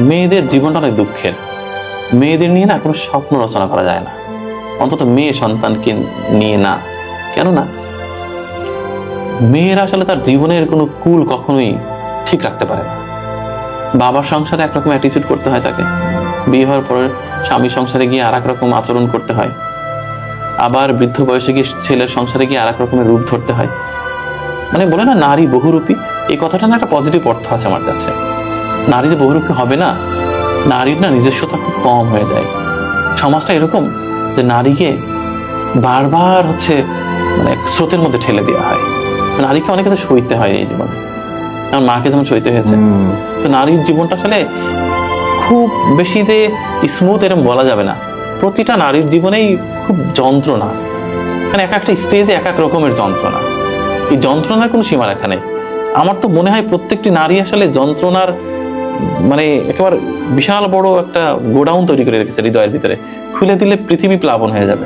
মেয়েদের জীবনটা অনেক দুঃখের। মেয়েদের নিয়ে না কোনো স্বপ্ন রচনা করা যায় না, অন্তত মেয়ে সন্তানকে নিয়ে না। কেননা মেয়েরা আসলে তার জীবনের কোনো কুল কখনোই ঠিক রাখতে পারে না। বাবার সংসারে একরকম অ্যাটিচিউড করতে হয় তাকে, বিয়ে হওয়ার পরে স্বামী সংসারে গিয়ে আর এক রকম আচরণ করতে হয়, আবার বৃদ্ধ বয়সে গিয়ে ছেলের সংসারে গিয়ে আর এক রকমের রূপ ধরতে হয়। মানে বলে না নারী বহুরূপী, এই কথাটা না একটা পজিটিভ অর্থ আছে আমার কাছে। নারী যে বহুরূপী হবে না, নারীর না নিজস্বতা খুব কম হয়ে যায়। সমাজটা এরকম যে নারীকে বারবার মানে স্রোতের মধ্যে ঠেলে দেওয়া হয়। নারীকে অনেক কিছু সইতে হয় এই জীবনে, আমার মাকে যেমন সইতে হয়েছে। তো নারীর জীবনটা আসলে খুব বেশি যে স্মুথ এরকম বলা যাবে না। প্রতিটা নারীর জীবনেই খুব যন্ত্রণা, মানে এক একটা স্টেজে এক এক রকমের যন্ত্রণা। এই যন্ত্রণার কোনো সীমারেখা নেই। আমার তো মনে হয় প্রত্যেকটি নারী আসলে যন্ত্রণার মানে একেবারে বিশাল বড় একটা গোডাউন তৈরি করে রেখেছে হৃদয়ের ভিতরে, খুলে দিলে পৃথিবী প্লাবন হয়ে যাবে।